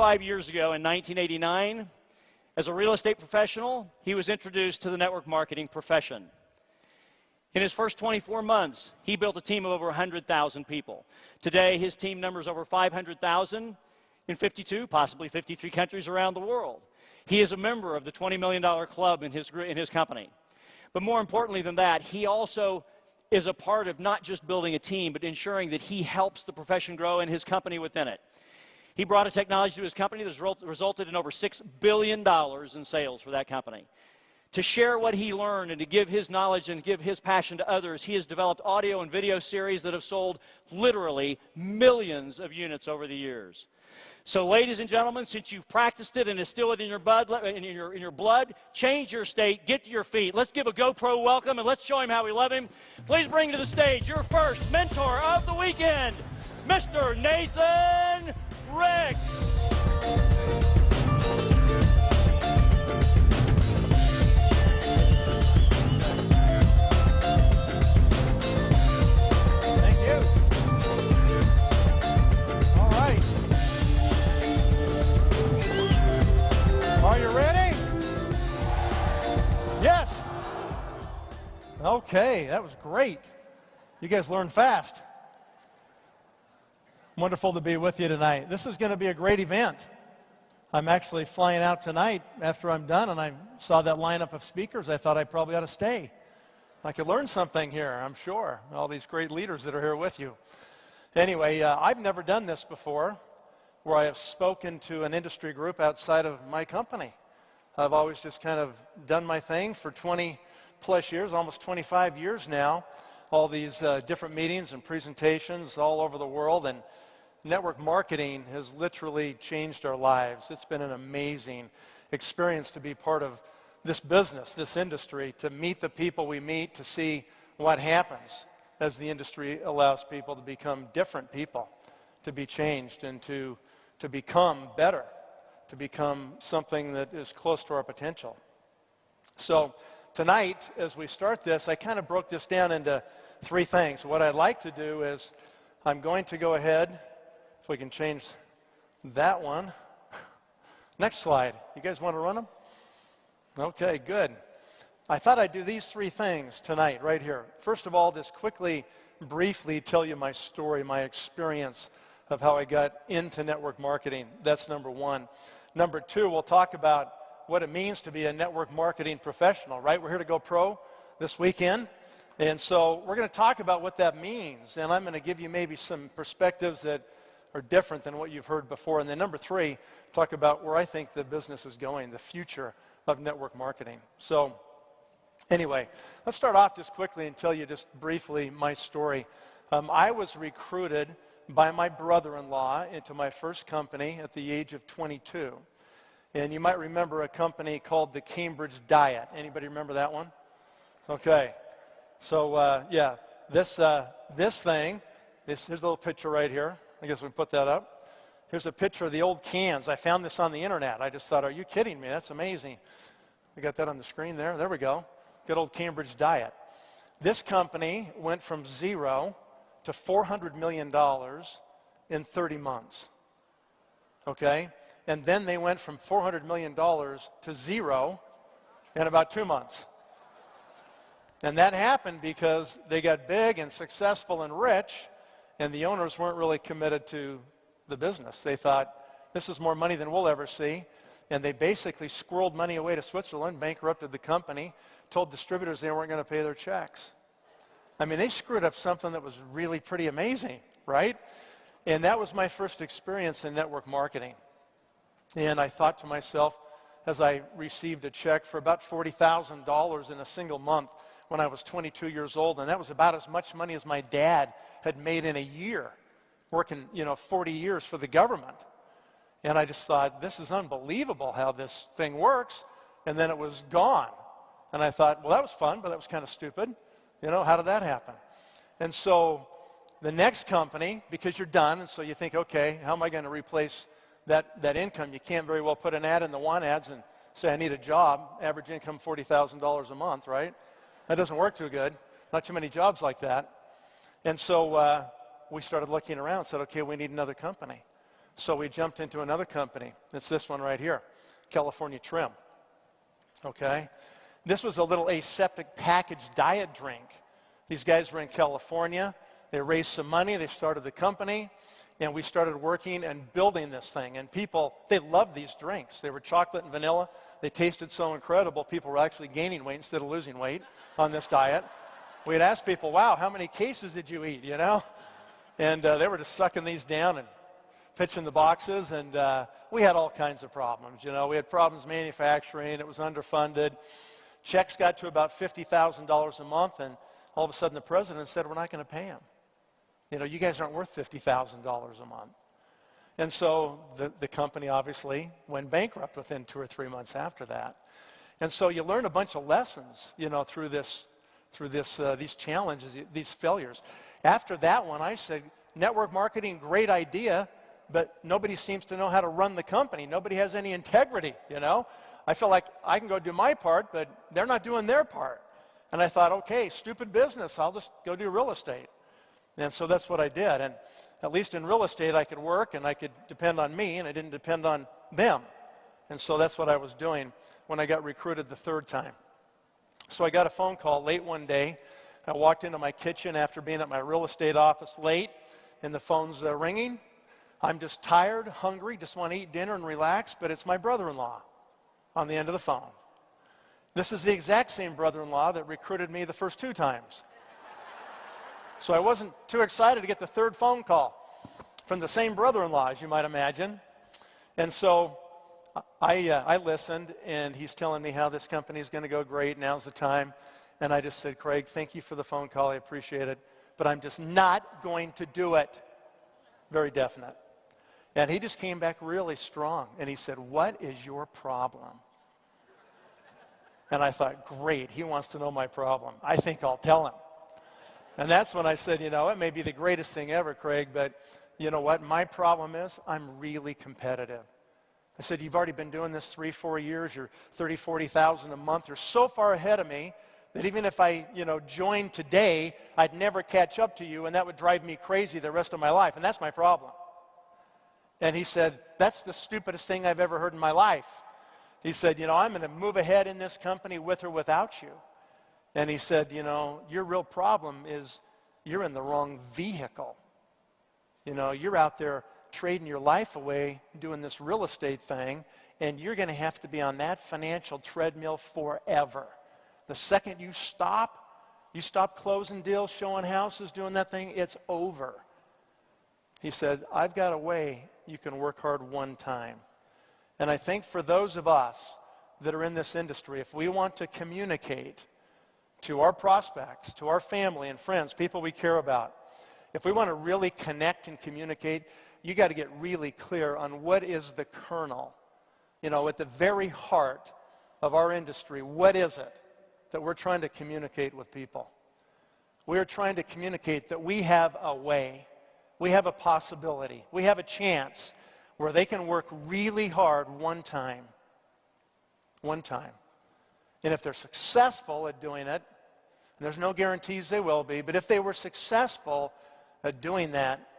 25 years ago in 1989, as a real estate professional, he was introduced to the network marketing profession. In his first 24 months, he built a team of over 100,000 people. Today, his team numbers over 500,000 in 52, possibly 53 countries around the world. He is a member of the $20 million club in his company. But more importantly than that, he also is a part of not just building a team, but ensuring that he helps the profession grow and his company within it. He brought a technology to his company that's resulted in over $6 billion in sales for that company. To share what he learned and to give his knowledge and give his passion to others, he has developed audio and video series that have sold literally millions of units over the years. So ladies and gentlemen, since you've practiced it and instilled it in your blood, change your state, get to your feet. Let's give a GoPro welcome and let's show him how we love him. Please bring to the stage your first mentor of the weekend, Mr. Nathan Ricks. Are you ready? Yes. Okay, that was great. You guys learned fast. Wonderful to be with you tonight. This is going to be a great event. I'm actually flying out tonight after I'm done, and I saw that lineup of speakers. I thought I probably ought to stay. I could learn something here, I'm sure. All these great leaders that are here with you. Anyway, I've never done this before, where I have spoken to an industry group outside of my company. I've always just kind of done my thing for 20 plus years, almost 25 years now, all these different meetings and presentations all over the world, and network marketing has literally changed our lives. It's been an amazing experience to be part of this business, this industry, to meet the people we meet, to see what happens as the industry allows people to become different people, to be changed and to become better, to become something that is close to our potential. So tonight, as we start this, I kind of broke this down into three things. What I'd like to do is I'm going to go ahead, if we can change that one. Next slide. You guys want to run them? Okay, good. I thought I'd do these three things tonight right here. First of all, just quickly, briefly tell you my story, my experience of how I got into network marketing. That's number one. Number two, we'll talk about what it means to be a network marketing professional, right? We're here to go pro this weekend. And so we're going to talk about what that means. And I'm going to give you maybe some perspectives that are different than what you've heard before. And then number three, talk about where I think the business is going, the future of network marketing. So anyway, let's start off just quickly and tell you just briefly my story. I was recruited by my brother-in-law into my first company at the age of 22. And you might remember a company called the Cambridge Diet. Anybody remember that one? Okay. So, yeah, this thing, here's a little picture right here. I guess we can put that up. Here's a picture of the old cans. I found this on the internet. I just thought, are you kidding me? That's amazing. We got that on the screen there. There we go. Good old Cambridge Diet. This company went from zero to $400 million in 30 months, okay? And then they went from $400 million to zero in about 2 months. And that happened because they got big and successful and rich, and the owners weren't really committed to the business. They thought, this is more money than we'll ever see, and they basically squirreled money away to Switzerland, bankrupted the company, told distributors they weren't going to pay their checks. I mean, they screwed up something that was really pretty amazing, right? And that was my first experience in network marketing. And I thought to myself, as I received a check for about $40,000 in a single month when I was 22 years old, and that was about as much money as my dad had made in a year, working, 40 years for the government. And I just thought, this is unbelievable how this thing works. And then it was gone. And I thought, well, that was fun, but that was kind of stupid. How did that happen? And so the next company, because you're done, and so you think, okay, how am I going to replace that income? You can't very well put an ad in the want ads and say, I need a job, average income $40,000 a month, right? That doesn't work too good. Not too many jobs like that. And so we started looking around and said, okay, we need another company. So we jumped into another company. It's this one right here, California Trim. Okay? This was a little aseptic packaged diet drink. These guys were in California. They raised some money. They started the company. And we started working and building this thing. And people, they loved these drinks. They were chocolate and vanilla. They tasted so incredible, people were actually gaining weight instead of losing weight on this diet. We'd ask people, wow, how many cases did you eat, you know? And they were just sucking these down and pitching the boxes. And we had all kinds of problems, you know. We had problems manufacturing. It was underfunded. Checks got to about $50,000 a month. And all of a sudden the president said, we're not going to pay them. You know, you guys aren't worth $50,000 a month. And so the company obviously went bankrupt within 2 or 3 months after that. And so you learn a bunch of lessons, you know, through these challenges, these failures. After that one, I said, network marketing, great idea, but nobody seems to know how to run the company. Nobody has any integrity, you know. I feel like I can go do my part, but they're not doing their part. And I thought, okay, stupid business, I'll just go do real estate. And so that's what I did. And at least in real estate, I could work and I could depend on me, and I didn't depend on them. And so that's what I was doing when I got recruited the third time. So I got a phone call late one day. I walked into my kitchen after being at my real estate office late, and the phone's ringing. I'm just tired, hungry, just want to eat dinner and relax, but it's my brother-in-law on the end of the phone. This is the exact same brother-in-law that recruited me the first 2 times. So I wasn't too excited to get the third phone call from the same brother-in-law, as you might imagine. And so I listened, and he's telling me how this company is going to go great. Now's the time. And I just said, Craig, thank you for the phone call. I appreciate it. But I'm just not going to do it. Very definite. And he just came back really strong. And he said, what is your problem? And I thought, great, he wants to know my problem. I think I'll tell him. And that's when I said, you know, it may be the greatest thing ever, Craig, but you know what? My problem is I'm really competitive. I said, you've already been doing this 3-4 years. You're 30, 40,000 a month. You're so far ahead of me that even if I, you know, joined today, I'd never catch up to you, and that would drive me crazy the rest of my life, and that's my problem. And he said, that's the stupidest thing I've ever heard in my life. He said, you know, I'm going to move ahead in this company with or without you. And he said, you know, your real problem is you're in the wrong vehicle. You know, you're out there trading your life away doing this real estate thing, and you're going to have to be on that financial treadmill forever. The second you stop closing deals, showing houses, doing that thing, it's over. He said, I've got a way you can work hard one time. And I think for those of us that are in this industry, if we want to communicate to our prospects, to our family and friends, people we care about, if we want to really connect and communicate, you got to get really clear on what is the kernel. You know, at the very heart of our industry, what is it that we're trying to communicate with people? We're trying to communicate that we have a way, we have a possibility, we have a chance where they can work really hard one time. One time. And if they're successful at doing it, and there's no guarantees they will be, but if they were successful at doing that,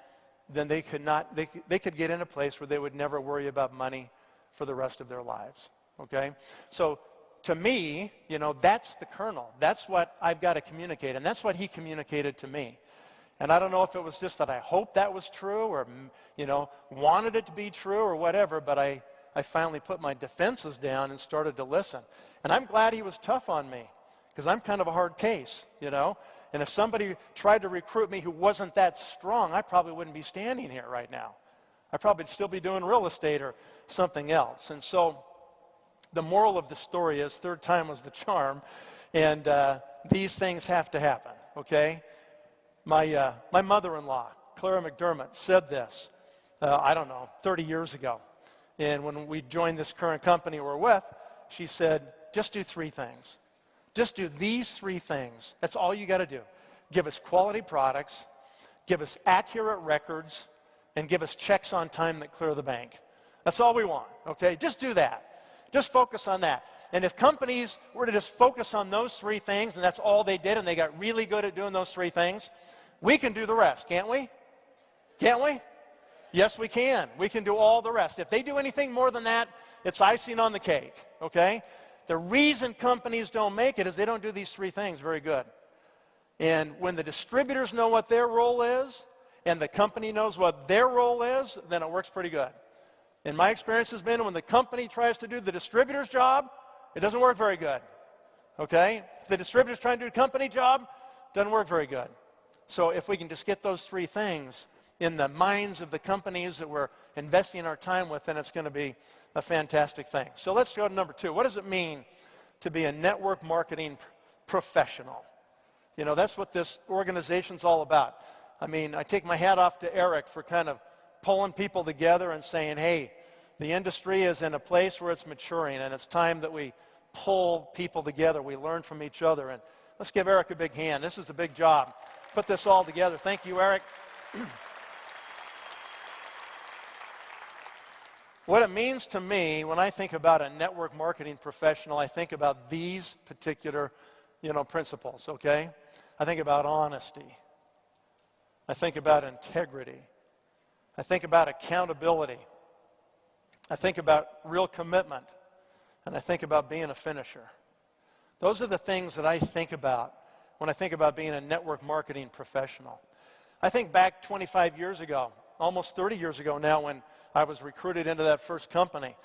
then they could get in a place where they would never worry about money for the rest of their lives. Okay? So to me, you know, that's the kernel. That's what I've got to communicate, and that's what he communicated to me. And I don't know if it was just that I hoped that was true or, you know, wanted it to be true or whatever, but I finally put my defenses down and started to listen. And I'm glad he was tough on me, because I'm kind of a hard case, you know. And if somebody tried to recruit me who wasn't that strong, I probably wouldn't be standing here right now. I'd probably still be doing real estate or something else. And so the moral of the story is third time was the charm, and these things have to happen, okay? My mother-in-law, Clara McDermott, said this, 30 years ago. And when we joined this current company we're with, she said, just do 3 things. Just do these 3 things. That's all you got to do. Give us quality products, give us accurate records, and give us checks on time that clear the bank. That's all we want, okay? Just do that. Just focus on that. And if companies were to just focus on those 3 things, and that's all they did, and they got really good at doing those 3 things, we can do the rest, can't we? Can't we? Yes, we can. We can do all the rest. If they do anything more than that, it's icing on the cake, okay? The reason companies don't make it is they don't do these three things very good. And when the distributors know what their role is, and the company knows what their role is, then it works pretty good. And my experience has been when the company tries to do the distributor's job, it doesn't work very good, okay? If the distributor's trying to do a company job, it doesn't work very good. So if we can just get those three things in the minds of the companies that we're investing our time with, then it's going to be a fantastic thing. So let's go to number 2. What does it mean to be a network marketing professional? You know, that's what this organization's all about. I mean, I take my hat off to Eric for kind of pulling people together and saying, hey, the industry is in a place where it's maturing, and it's time that we pull people together. We learn from each other. And let's give Eric a big hand. This is a big job. Put this all together. Thank you, Eric. What it means to me when I think about a network marketing professional, I think about these particular, principles, okay? I think about honesty. I think about integrity. I think about accountability. I think about real commitment. And I think about being a finisher. Those are the things that I think about when I think about being a network marketing professional. I think back 25 years ago, almost 30 years ago now, when I was recruited into that first company.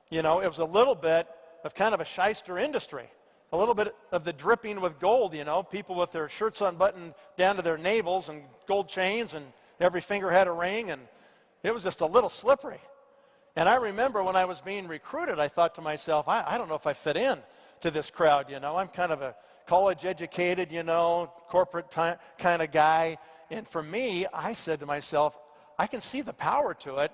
It was a little bit of kind of a shyster industry, a little bit of the dripping with gold, people with their shirts unbuttoned down to their navels and gold chains, and every finger had a ring, and it was just a little slippery. And I remember when I was being recruited, I thought to myself, I don't know if I fit in to this crowd, I'm kind of a college-educated, corporate kind of guy. And for me, I said to myself, I can see the power to it.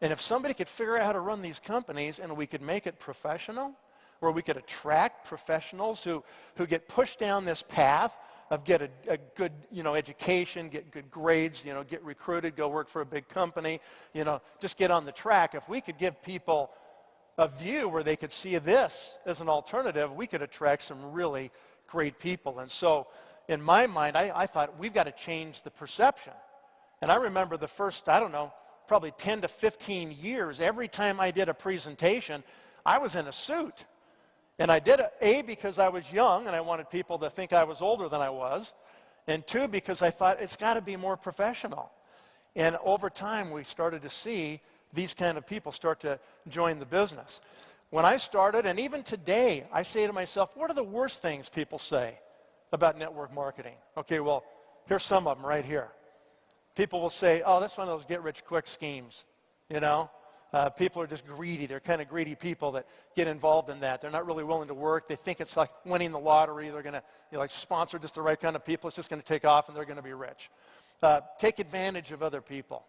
And if somebody could figure out how to run these companies and we could make it professional, where we could attract professionals who get pushed down this path of get a good, education, get good grades, get recruited, go work for a big company, just get on the track. If we could give people a view where they could see this as an alternative, we could attract some really great people. And so in my mind, I thought we've got to change the perception. And I remember the first, probably 10 to 15 years, every time I did a presentation, I was in a suit. And I did it, because I was young and I wanted people to think I was older than I was, and 2, because I thought it's got to be more professional. And over time, we started to see these kind of people start to join the business. When I started, and even today, I say to myself, what are the worst things people say about network marketing? Okay, well, here's some of them right here. People will say, oh, that's one of those get-rich-quick schemes, People are just greedy. They're kind of greedy people that get involved in that. They're not really willing to work. They think it's like winning the lottery. They're going to sponsor just the right kind of people. It's just going to take off, and they're going to be rich. Take advantage of other people.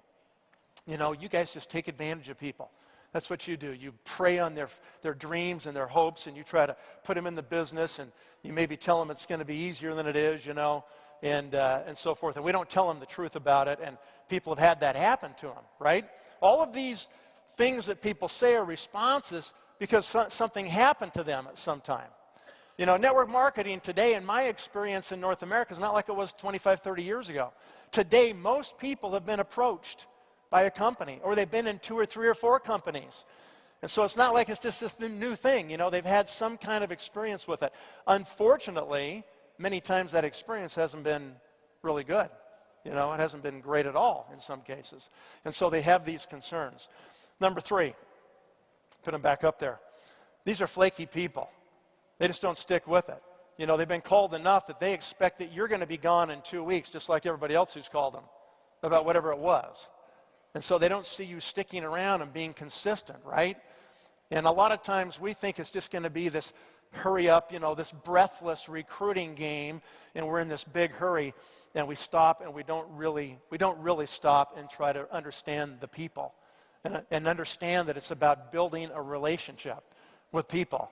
You guys just take advantage of people. That's what you do. You prey on their dreams and their hopes, and you try to put them in the business, and you maybe tell them it's going to be easier than it is, and so forth. And we don't tell them the truth about it, and people have had that happen to them, right? All of these things that people say are responses because something happened to them at some time. Network marketing today, in my experience in North America, is not like it was 25, 30 years ago. Today, most people have been approached by a company, or they've been in 2 or 3 or 4 companies. And so it's not like it's just this new thing. They've had some kind of experience with it. Unfortunately, many times that experience hasn't been really good. It hasn't been great at all in some cases. And so they have these concerns. Number 3, put them back up there. These are flaky people. They just don't stick with it. They've been called enough that they expect that you're going to be gone in 2 weeks, just like everybody else who's called them about whatever it was. And so they don't see you sticking around and being consistent, right? And a lot of times we think it's just going to be this hurry up, this breathless recruiting game, and we're in this big hurry, and we stop, and we don't really stop and try to understand the people and understand that it's about building a relationship with people.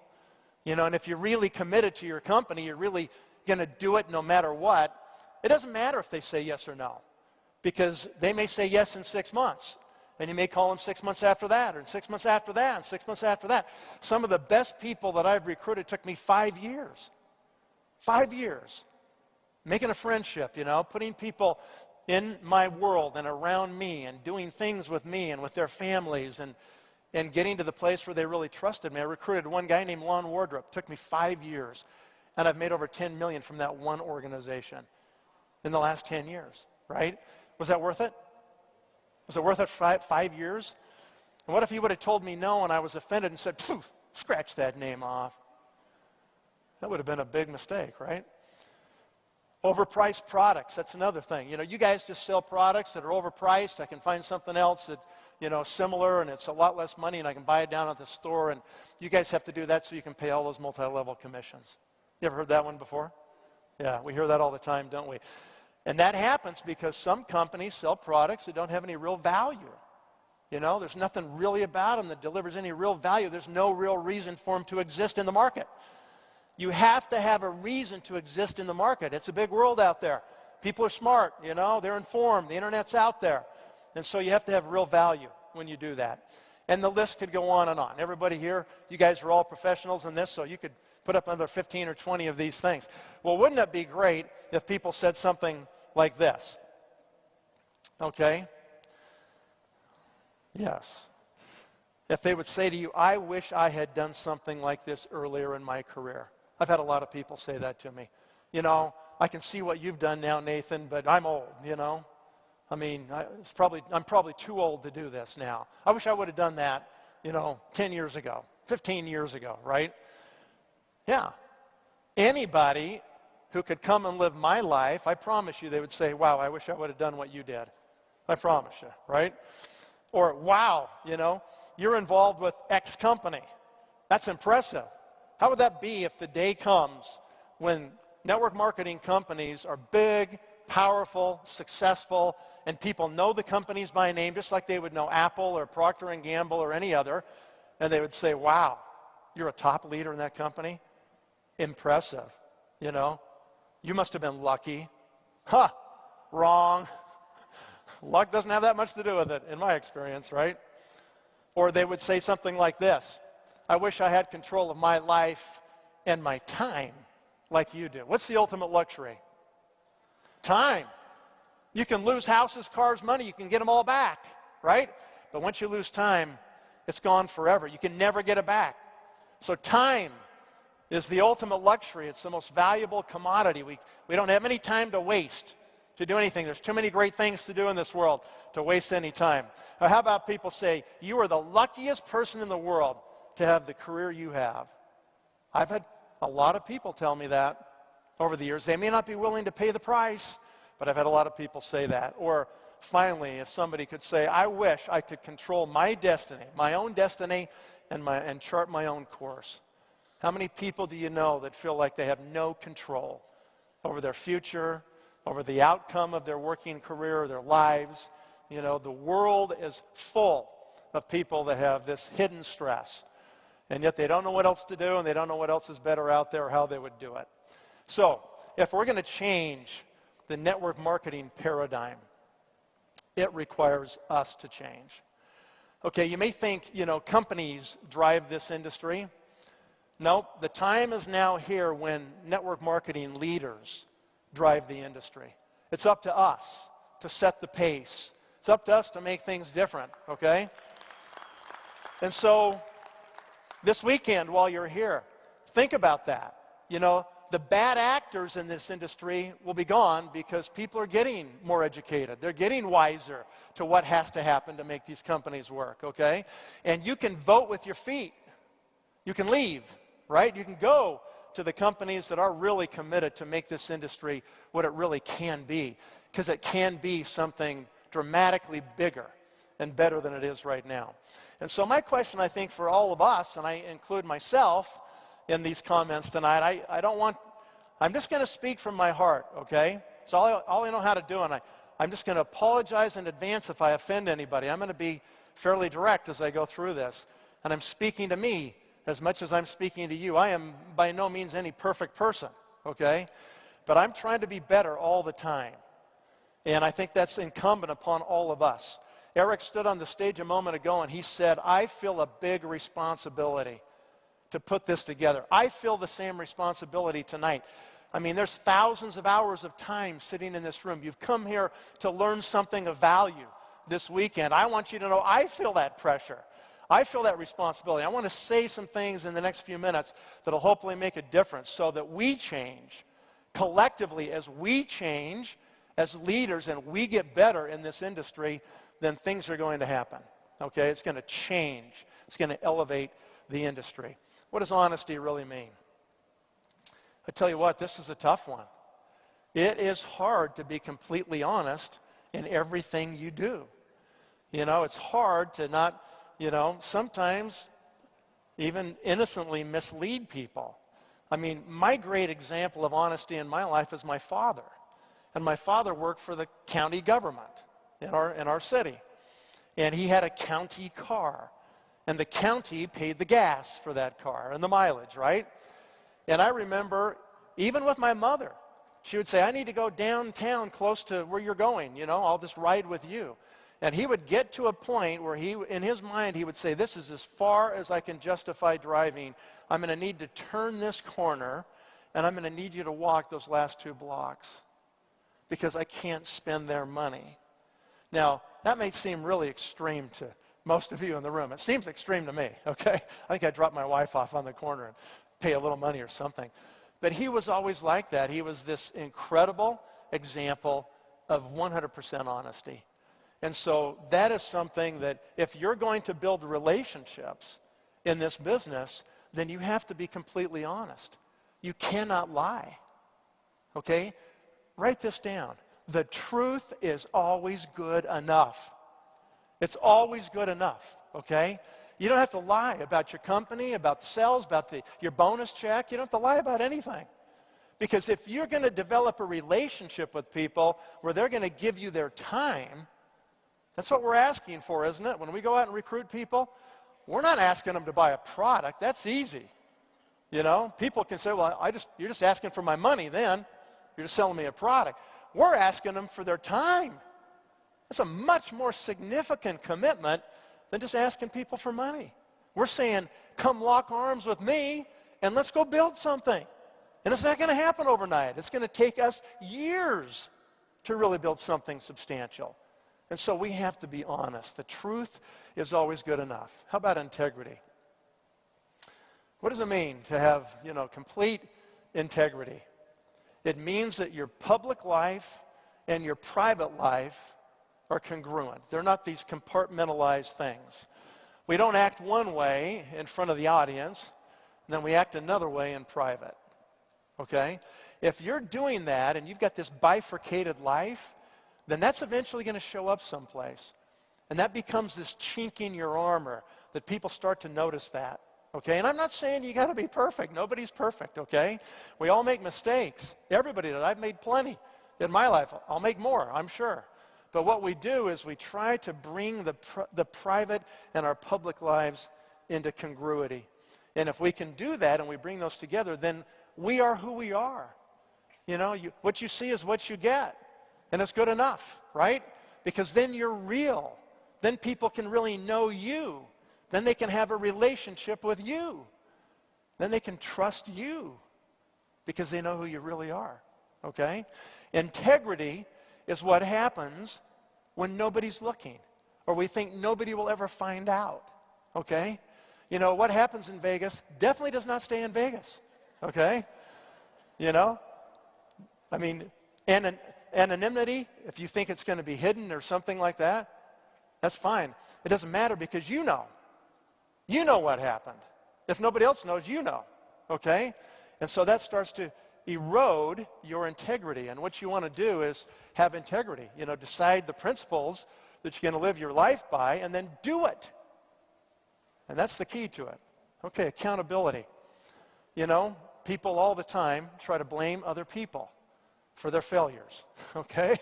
And if you're really committed to your company, you're really going to do it no matter what. It doesn't matter if they say yes or no, because they may say yes in 6 months, and you may call them 6 months after that, or 6 months after that, and 6 months after that. Some of the best people that I've recruited took me 5 years. 5 years. Making a friendship, putting people in my world and around me and doing things with me and with their families and getting to the place where they really trusted me. I recruited one guy named Lon Wardrop. It took me 5 years, and I've made over $10 million from that one organization in the last 10 years, right? Was that worth it? Was it worth it 5 years? And what if he would have told me no and I was offended and said, phew, scratch that name off? That would have been a big mistake, right? Overpriced products, that's another thing. You know, you guys just sell products that are overpriced. I can find something else that, you know, similar and it's a lot less money and I can buy it down at the store, and you guys have to do that so you can pay all those multi-level commissions. You ever heard that one before? Yeah, we hear that all the time, don't we? And that happens because some companies sell products that don't have any real value. You know, there's nothing really about them that delivers any real value. There's no real reason for them to exist in the market. You have to have a reason to exist in the market. It's a big world out there. People are smart, you know, they're informed, the internet's out there. And so you have to have real value when you do that. And the list could go on and on. Everybody here, you guys are all professionals in this, so you could put up another 15 or 20 of these things. Well, wouldn't it be great if people said something like this? Okay? Yes. If they would say to you, I wish I had done something like this earlier in my career. I've had a lot of people say that to me. You know, I can see what you've done now, Nathan, but I'm old, you know. I mean, I'm probably too old to do this now. I wish I would have done that, you know, 10 years ago, 15 years ago, right? Yeah. Anybody who could come and live my life, I promise you they would say, wow, I wish I would have done what you did. I promise you, right? Or, wow, you know, you're involved with X company. That's impressive. How would that be if the day comes when network marketing companies are big, powerful, successful, and people know the companies by name just like they would know Apple or Procter & Gamble or any other, and they would say, wow, you're a top leader in that company? Impressive, you know? You must have been lucky. Huh, wrong. Luck doesn't have that much to do with it, in my experience, right? Or they would say something like this: I wish I had control of my life and my time like you do. What's the ultimate luxury? Time. You can lose houses, cars, money. You can get them all back, right? But once you lose time, it's gone forever. You can never get it back. So time is the ultimate luxury. It's the most valuable commodity. We don't have any time to waste to do anything. There's too many great things to do in this world to waste any time. Or how about people say, you are the luckiest person in the world to have the career you have? I've had a lot of people tell me that over the years. They may not be willing to pay the price, but I've had a lot of people say that. Or finally, if somebody could say, I wish I could control my destiny, and chart my own course. How many people do you know that feel like they have no control over their future, over the outcome of their working career or their lives? You know, the world is full of people that have this hidden stress, and yet they don't know what else to do, and they don't know what else is better out there or how they would do it. So, if we're going to change the network marketing paradigm, it requires us to change. Okay, you may think, you know, companies drive this industry. Nope, the time is now here when network marketing leaders drive the industry. It's up to us to set the pace. It's up to us to make things different, okay? And so, this weekend while you're here, think about that. You know, the bad actors in this industry will be gone because people are getting more educated. They're getting wiser to what has to happen to make these companies work, okay? And you can vote with your feet. You can leave, right? You can go to the companies that are really committed to make this industry what it really can be, because it can be something dramatically bigger and better than it is right now. And so my question, I think, for all of us, and I include myself in these comments tonight, I'm just going to speak from my heart, okay? It's all I know how to do, and I'm just going to apologize in advance if I offend anybody. I'm going to be fairly direct as I go through this, and I'm speaking to me as much as I'm speaking to you. I am by no means any perfect person, okay? But I'm trying to be better all the time, and I think that's incumbent upon all of us. Eric stood on the stage a moment ago, and he said, I feel a big responsibility to put this together. I feel the same responsibility tonight. I mean, there's thousands of hours of time sitting in this room. You've come here to learn something of value this weekend. I want you to know I feel that pressure. I feel that responsibility. I want to say some things in the next few minutes that'll hopefully make a difference so that we change collectively. As we change as leaders and we get better in this industry, then things are going to happen. Okay, it's going to change. It's going to elevate the industry. What does honesty really mean? I tell you what, this is a tough one. It is hard to be completely honest in everything you do. You know, it's hard to not, sometimes even innocently mislead people. I mean, my great example of honesty in my life is my father. And my father worked for the county government in our city. And he had a county car. And the county paid the gas for that car and the mileage, right? And I remember, even with my mother, she would say, I need to go downtown close to where you're going, I'll just ride with you. And he would get to a point where in his mind, he would say, this is as far as I can justify driving. I'm going to need to turn this corner, and I'm going to need you to walk those last 2 blocks because I can't spend their money. Now, that may seem really extreme to most of you in the room. It seems extreme to me, okay? I think I'd drop my wife off on the corner and pay a little money or something. But he was always like that. He was this incredible example of 100% honesty. And so that is something that if you're going to build relationships in this business, then you have to be completely honest. You cannot lie, okay? Write this down. The truth is always good enough. It's always good enough, okay? You don't have to lie about your company, about the sales, about your bonus check. You don't have to lie about anything. Because if you're going to develop a relationship with people where they're going to give you their time, that's what we're asking for, isn't it? When we go out and recruit people, we're not asking them to buy a product. That's easy. People can say, well, you're just asking for my money then. You're just selling me a product. We're asking them for their time. It's a much more significant commitment than just asking people for money. We're saying, come lock arms with me and let's go build something. And it's not going to happen overnight. It's going to take us years to really build something substantial. And so we have to be honest. The truth is always good enough. How about integrity? What does it mean to have, complete integrity? It means that your public life and your private life are congruent. They're not these compartmentalized things. We don't act one way in front of the audience, and then we act another way in private. Okay? If you're doing that and you've got this bifurcated life, then that's eventually going to show up someplace. And that becomes this chink in your armor that people start to notice that. Okay? And I'm not saying you got to be perfect. Nobody's perfect, okay? We all make mistakes. Everybody does. I've made plenty in my life. I'll make more, I'm sure. But what we do is we try to bring the private and our public lives into congruity. And if we can do that and we bring those together, then we are who we are. What you see is what you get. And it's good enough, right? Because then you're real. Then people can really know you. Then they can have a relationship with you. Then they can trust you because they know who you really are, okay? Integrity is what happens when nobody's looking or we think nobody will ever find out, okay? What happens in Vegas definitely does not stay in Vegas, okay? I mean, anonymity, if you think it's going to be hidden or something like that, that's fine. It doesn't matter because you know. You know what happened. If nobody else knows, you know, okay? And so that starts to erode your integrity. And what you want to do is have integrity. Decide the principles that you're going to live your life by and then do it. And that's the key to it. Okay, accountability. People all the time try to blame other people for their failures, okay?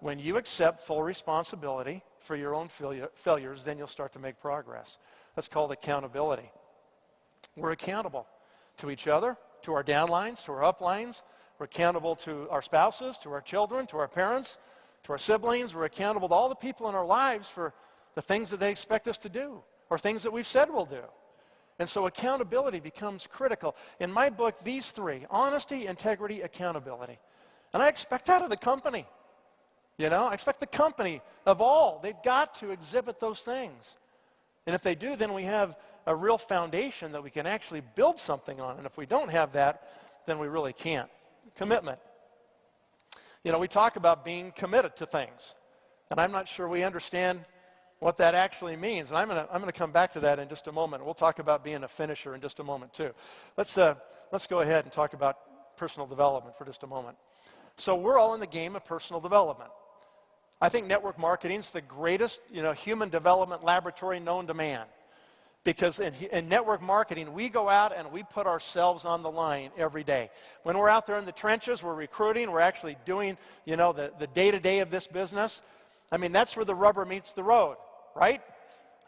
When you accept full responsibility for your own failures, then you'll start to make progress. That's called accountability. We're accountable to each other, to our downlines, to our uplines. We're accountable to our spouses, to our children, to our parents, to our siblings. We're accountable to all the people in our lives for the things that they expect us to do or things that we've said we'll do. And so accountability becomes critical. In my book, these three: honesty, integrity, accountability. And I expect that of the company. You know, I expect the company of all. They've got to exhibit those things. And if they do, then we have a real foundation that we can actually build something on. And if we don't have that, then we really can't. Commitment. You know, we talk about being committed to things. And I'm not sure we understand what that actually means. And I'm going to come back to that in just a moment. We'll talk about being a finisher in just a moment too. Let's go ahead and talk about personal development for just a moment. So we're all in the game of personal development. I think network marketing is the greatest, human development laboratory known to man. Because in network marketing, we go out and we put ourselves on the line every day. When we're out there in the trenches, we're recruiting, we're actually doing, the day-to-day of this business. I mean, that's where the rubber meets the road, right?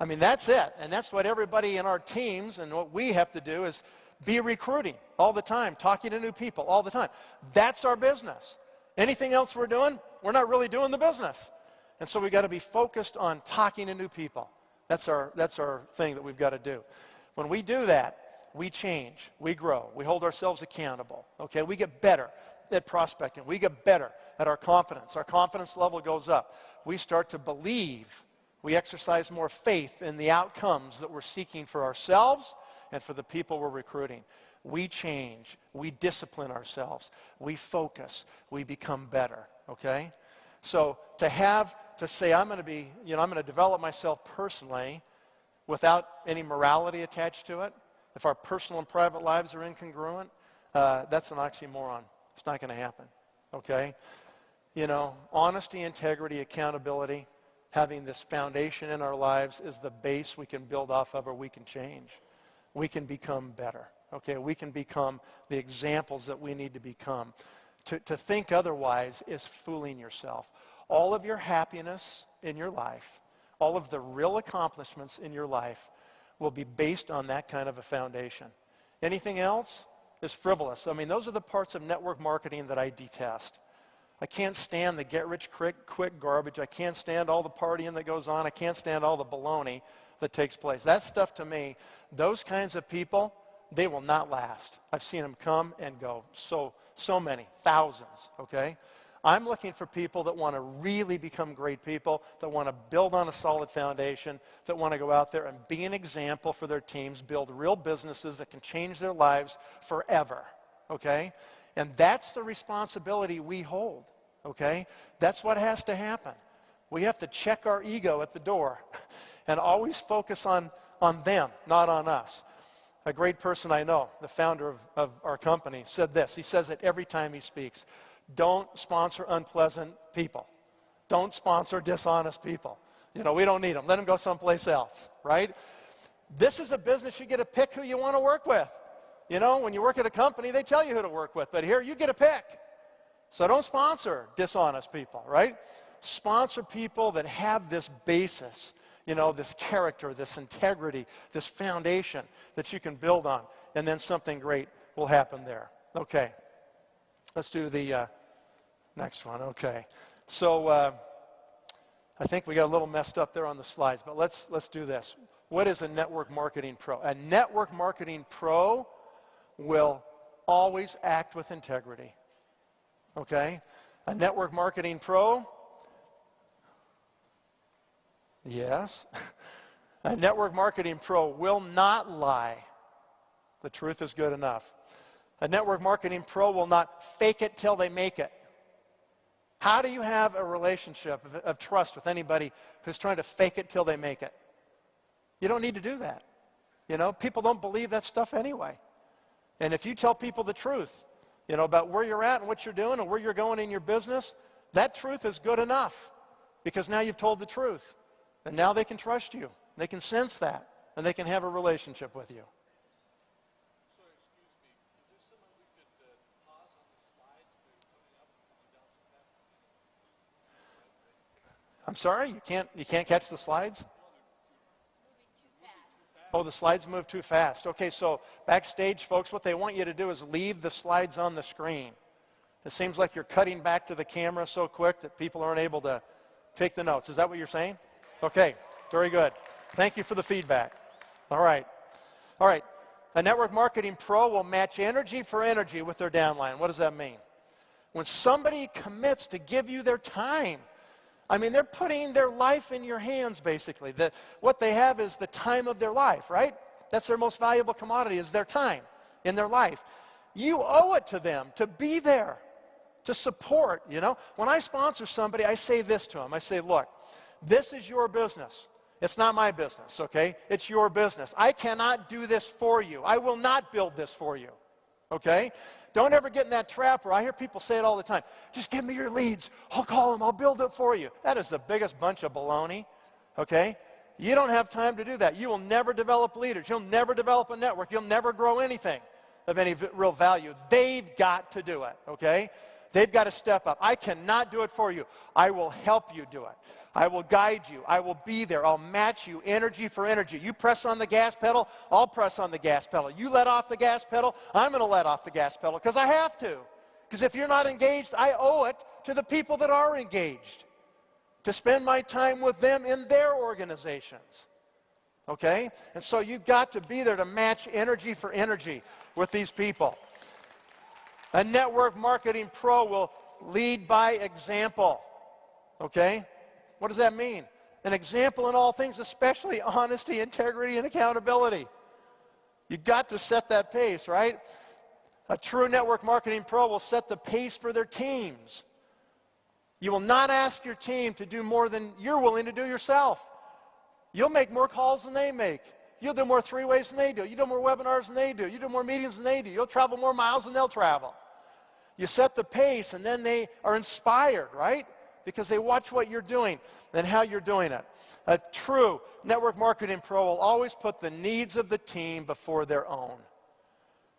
I mean, that's it. And that's what everybody in our teams and what we have to do is be recruiting all the time, talking to new people all the time. That's our business. Anything else we're doing, we're not really doing the business. And so we've got to be focused on talking to new people. That's our thing that we've got to do. When we do that, we change, we grow, we hold ourselves accountable, okay? We get better at prospecting. We get better at our confidence. Our confidence level goes up. We start to believe. We exercise more faith in the outcomes that we're seeking for ourselves and for the people we're recruiting. We change. We discipline ourselves. We focus. We become better, okay? So to say I'm going to develop myself personally without any morality attached to it, if our personal and private lives are incongruent, that's an oxymoron. It's not going to happen, okay? Honesty, integrity, accountability, having this foundation in our lives is the base we can build off of, or we can change. We can become better, okay? We can become the examples that we need to become. To think otherwise is fooling yourself. All of your happiness in your life, all of the real accomplishments in your life will be based on that kind of a foundation. Anything else is frivolous. I mean, those are the parts of network marketing that I detest. I can't stand the get-rich-quick garbage. I can't stand all the partying that goes on. I can't stand all the baloney that takes place. That stuff, to me, those kinds of people, they will not last. I've seen them come and go. So many, thousands, okay? I'm looking for people that want to really become great people, that want to build on a solid foundation, that want to go out there and be an example for their teams, build real businesses that can change their lives forever, okay? And that's the responsibility we hold, okay? That's what has to happen. We have to check our ego at the door and always focus on them, not on us. A great person I know, the founder of our company, said this. He says it every time he speaks. Don't sponsor unpleasant people. Don't sponsor dishonest people. We don't need them. Let them go someplace else, right? This is a business you get to pick who you want to work with. When you work at a company, they tell you who to work with. But here, you get to pick. So don't sponsor dishonest people, right? Sponsor people that have this basis, this character, this integrity, this foundation that you can build on. And then something great will happen there. Okay. Let's do the next one. Okay. So I think we got a little messed up there on the slides, but let's do this. What is a network marketing pro? A network marketing pro will always act with integrity. Okay? A network marketing pro, yes. A network marketing pro will not lie. The truth is good enough. A network marketing pro will not fake it till they make it. How do you have a relationship of trust with anybody who's trying to fake it till they make it? You don't need to do that. People don't believe that stuff anyway. And if you tell people the truth, about where you're at and what you're doing and where you're going in your business, that truth is good enough because now you've told the truth. And now they can trust you. They can sense that, and they can have a relationship with you. I'm sorry, you can't catch the slides? Oh, the slides move too fast. Okay, so backstage, folks, what they want you to do is leave the slides on the screen. It seems like you're cutting back to the camera so quick that people aren't able to take the notes. Is that what you're saying? Okay, very good. Thank you for the feedback. All right. All right, a network marketing pro will match energy for energy with their downline. What does that mean? When somebody commits to give you their time, I mean, they're putting their life in your hands, basically. What they have is the time of their life, right? That's their most valuable commodity, is their time in their life. You owe it to them to be there, to support, you know. When I sponsor somebody, I say this to them. I say, look, this is your business. It's not my business, okay? It's your business. I cannot do this for you. I will not build this for you, okay? Don't ever get in that trap where I hear people say it all the time. Just give me your leads. I'll call them. I'll build it for you. That is the biggest bunch of baloney, okay? You don't have time to do that. You will never develop leaders. You'll never develop a network. You'll never grow anything of any real value. They've got to do it, okay? They've got to step up. I cannot do it for you. I will help you do it. I will guide you. I will be there. I'll match you energy for energy. You press on the gas pedal, I'll press on the gas pedal. You let off the gas pedal, I'm going to let off the gas pedal because I have to. Because if you're not engaged, I owe it to the people that are engaged to spend my time with them in their organizations. Okay? And so you've got to be there to match energy for energy with these people. A network marketing pro will lead by example. Okay? What does that mean? An example in all things, especially honesty, integrity, and accountability. You've got to set that pace, right? A true network marketing pro will set the pace for their teams. You will not ask your team to do more than you're willing to do yourself. You'll make more calls than they make. You'll do more three-ways than they do. You do more webinars than they do. You do more meetings than they do. You'll travel more miles than they'll travel. You set the pace, and then they are inspired, right? Because they watch what you're doing and how you're doing it. A true network marketing pro will always put the needs of the team before their own.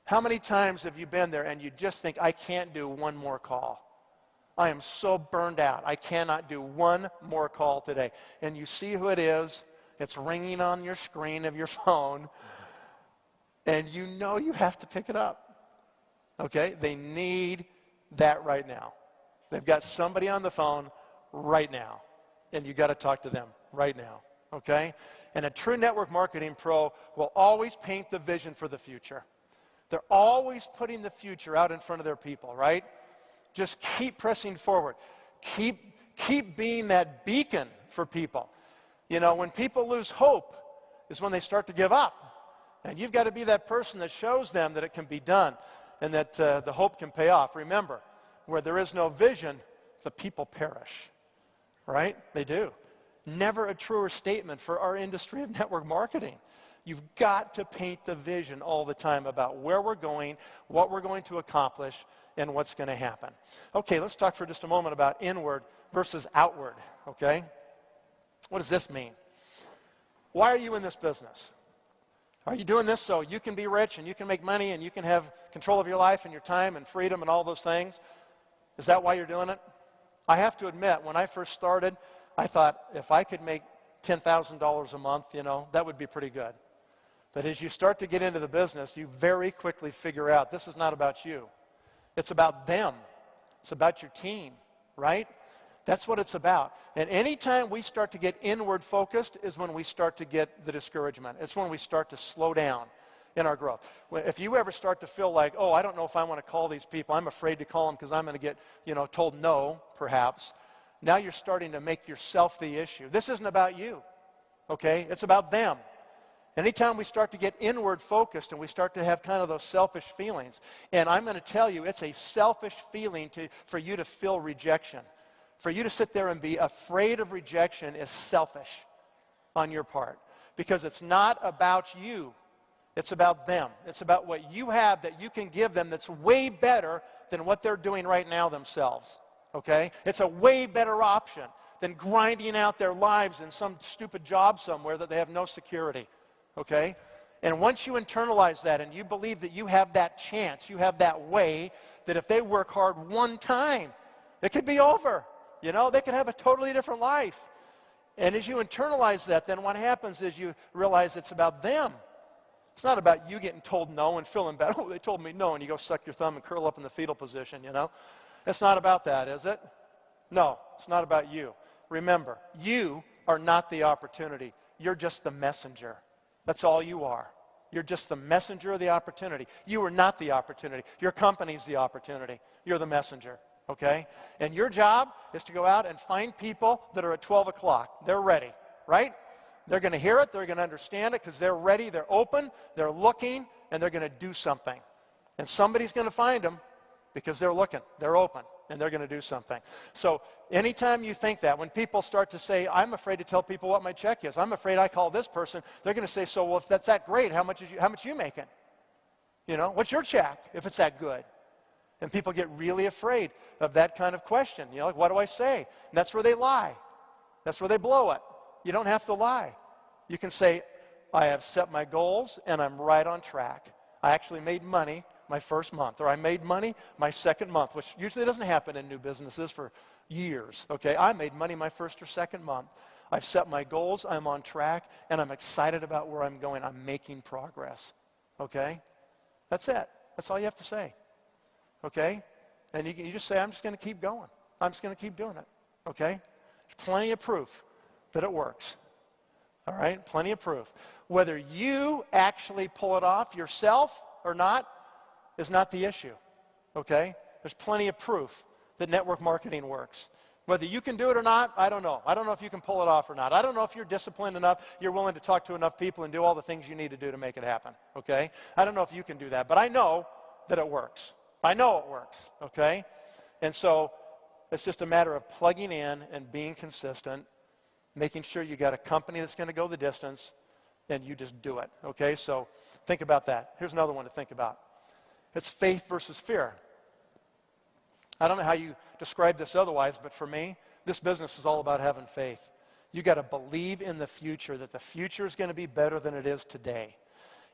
How many times have you been there and you just think, I can't do one more call? I am so burned out. I cannot do one more call today. And you see who it is. It's ringing on your screen of your phone. And you know you have to pick it up. Okay? They need that right now. They've got somebody on the phone right now, and you got to talk to them right now, okay? And a true network marketing pro will always paint the vision for the future. They're always putting the future out in front of their people, right? Just keep pressing forward. Keep being that beacon for people. You know, when people lose hope is when they start to give up. And you've got to be that person that shows them that it can be done and that the hope can pay off. Remember, where there is no vision, the people perish, right? They do. Never a truer statement for our industry of network marketing. You've got to paint the vision all the time about where we're going, what we're going to accomplish, and what's going to happen. Okay, let's talk for just a moment about inward versus outward, okay? What does this mean? Why are you in this business? Are you doing this so you can be rich and you can make money and you can have control of your life and your time and freedom and all those things? Is that why you're doing it? I have to admit, when I first started, I thought if I could make $10,000 a month, you know, that would be pretty good. But as you start to get into the business, you very quickly figure out this is not about you. It's about them. It's about your team, right? That's what it's about. And anytime we start to get inward focused is when we start to get the discouragement. It's when we start to slow down in our growth. If you ever start to feel like, oh, I don't know if I want to call these people, I'm afraid to call them because I'm going to get, you know, told no, perhaps. Now you're starting to make yourself the issue. This isn't about you, okay? It's about them. Anytime we start to get inward focused and we start to have kind of those selfish feelings, and I'm going to tell you, it's a selfish feeling for you to feel rejection. For you to sit there and be afraid of rejection is selfish on your part because it's not about you. It's about them. It's about what you have that you can give them that's way better than what they're doing right now themselves, okay? It's a way better option than grinding out their lives in some stupid job somewhere that they have no security, okay? And once you internalize that and you believe that you have that chance, you have that way, that if they work hard one time, it could be over. You know, they could have a totally different life. And as you internalize that, then what happens is you realize it's about them. It's not about you getting told no and feeling bad. Oh, they told me no, and you go suck your thumb and curl up in the fetal position, you know. It's not about that, is it? No, it's not about you. Remember, you are not the opportunity. You're just the messenger. That's all you are, You're just the messenger of the opportunity. You are not the opportunity. Your company's the opportunity. You're the messenger, okay? And your job is to go out and find people that are at 12 o'clock. They're ready, right? They're going to hear it. They're going to understand it because they're ready. They're open. They're looking, and they're going to do something. And somebody's going to find them because they're looking. They're open, and they're going to do something. So anytime you think that, when people start to say, I'm afraid to tell people what my check is, I'm afraid I call this person, they're going to say, so, well, if that's that great, how much you making? You know, what's your check if it's that good? And people get really afraid of that kind of question. You know, like, what do I say? And that's where they lie. That's where they blow it. You don't have to lie. You can say, I have set my goals, and I'm right on track. I actually made money my first month, or I made money my second month, which usually doesn't happen in new businesses for years, okay? I made money my first or second month. I've set my goals, I'm on track, and I'm excited about where I'm going. I'm making progress, okay? That's it. That's all you have to say, okay? And you just say, I'm just going to keep going. I'm just going to keep doing it, okay? There's plenty of proof that it works, all right? Plenty of proof. Whether you actually pull it off yourself or not is not the issue, okay? There's plenty of proof that network marketing works. Whether you can do it or not, I don't know. I don't know if you can pull it off or not. I don't know if you're disciplined enough, you're willing to talk to enough people and do all the things you need to do to make it happen, okay? I don't know if you can do that, but I know that it works. I know it works, okay? And so it's just a matter of plugging in and being consistent, making sure you got a company that's going to go the distance, and you just do it, okay? So think about that. Here's another one to think about. It's faith versus fear. I don't know how you describe this otherwise, but for me, this business is all about having faith. You got to believe in the future, that the future is going to be better than it is today.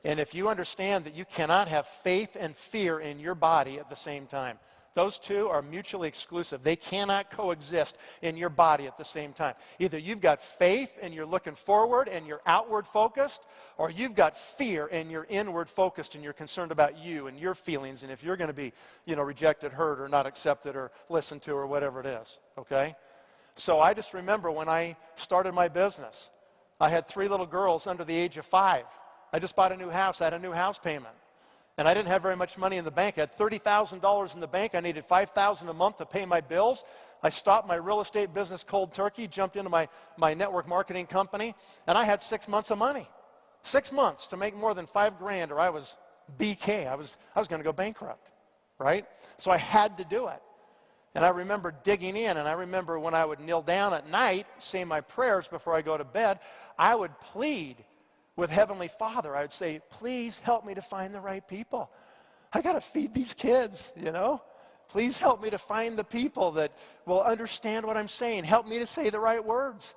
And if you understand that you cannot have faith and fear in your body at the same time, those two are mutually exclusive. They cannot coexist in your body at the same time. Either you've got faith and you're looking forward and you're outward focused, or you've got fear and you're inward focused and you're concerned about you and your feelings and if you're going to be, rejected, hurt, or not accepted or listened to or whatever it is, okay? So I just remember when I started my business, I had 3 little girls under the age of 5. I just bought a new house. I had a new house payment. And I didn't have very much money in the bank. I had $30,000 in the bank. I needed $5,000 a month to pay my bills. I stopped my real estate business cold turkey, jumped into my network marketing company, and I had 6 months of money. 6 months to make more than $5,000, or I was BK. I was going to go bankrupt, right? So I had to do it. And I remember digging in, and I remember when I would kneel down at night, say my prayers before I go to bed, I would plead with Heavenly Father. I would say, please help me to find the right people. I got to feed these kids, Please help me to find the people that will understand what I'm saying. Help me to say the right words.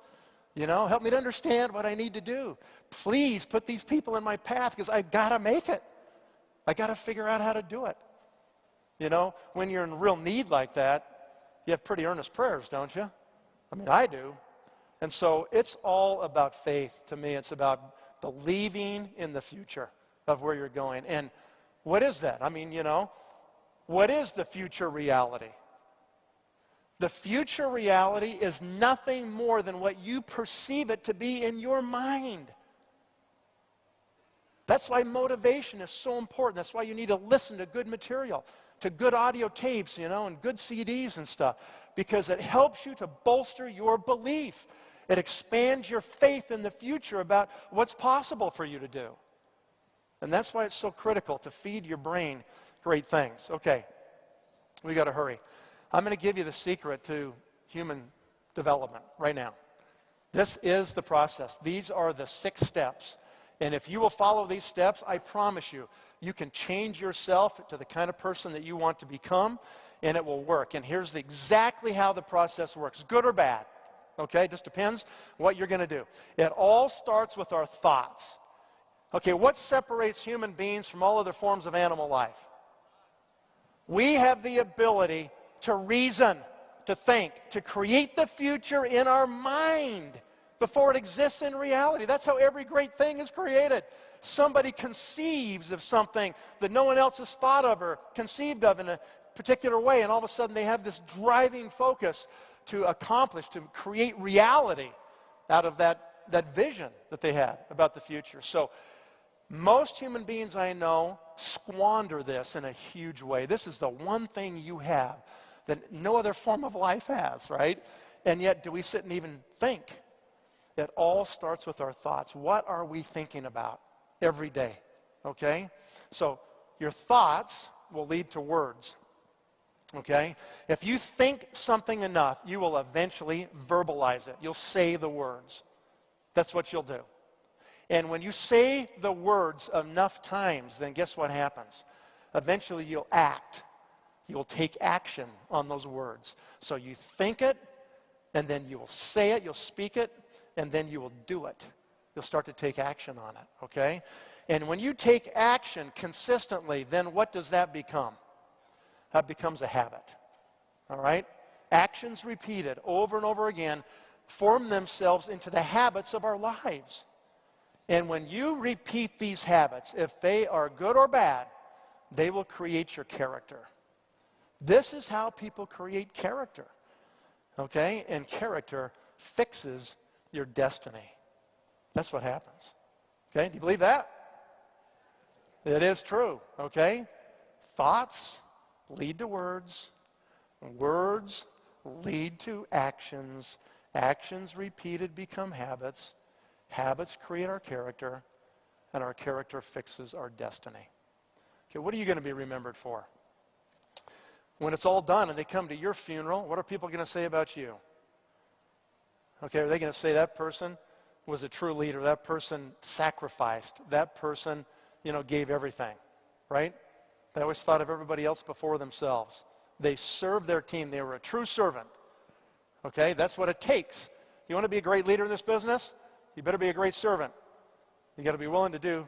Help me to understand what I need to do. Please put these people in my path because I got to make it. I got to figure out how to do it. When you're in real need like that, you have pretty earnest prayers, don't you? I mean, I do. And so it's all about faith to me. It's about believing in the future of where you're going. And what is that? I mean, what is the future reality? The future reality is nothing more than what you perceive it to be in your mind. That's why motivation is so important. That's why you need to listen to good material, to good audio tapes, and good CDs and stuff, because it helps you to bolster your belief. It expands your faith in the future about what's possible for you to do. And that's why it's so critical to feed your brain great things. Okay, we got to hurry. I'm going to give you the secret to human development right now. This is the process. These are the 6 steps. And if you will follow these steps, I promise you, you can change yourself to the kind of person that you want to become, and it will work. And here's exactly how the process works, good or bad. Okay, it just depends what you're going to do. It all starts with our thoughts. Okay, what separates human beings from all other forms of animal life? We have the ability to reason, to think, to create the future in our mind before it exists in reality. That's how every great thing is created. Somebody conceives of something that no one else has thought of or conceived of in a particular way, and all of a sudden they have this driving focus to accomplish, to create reality out of that vision that they had about the future. So Most human beings I know squander this in a huge way. This is the one thing you have that no other form of life has, right? And yet, do we sit and even think? It all starts with our thoughts. What are we thinking about every day? Okay? So, your thoughts will lead to words. Okay? If you think something enough, you will eventually verbalize it. You'll say the words. That's what you'll do. And when you say the words enough times, then guess what happens? Eventually you'll act. You'll take action on those words. So you think it, and then you will say it, you'll speak it, and then you will do it. You'll start to take action on it, okay? And when you take action consistently, then what does that become? That becomes a habit, all right? Actions repeated over and over again form themselves into the habits of our lives. And when you repeat these habits, if they are good or bad, they will create your character. This is how people create character, okay? And character fixes your destiny. That's what happens, okay? Do you believe that? It is true, okay? Thoughts lead to words. Words lead to actions. Actions repeated become habits. Habits create our character, and our character fixes our destiny. Okay, what are you going to be remembered for? When it's all done and they come to your funeral, what are people going to say about you? Okay, are they going to say that person was a true leader, that person sacrificed, that person, gave everything, right? They always thought of everybody else before themselves. They served their team. They were a true servant. Okay, that's what it takes. You want to be a great leader in this business? You better be a great servant. You got to be willing to do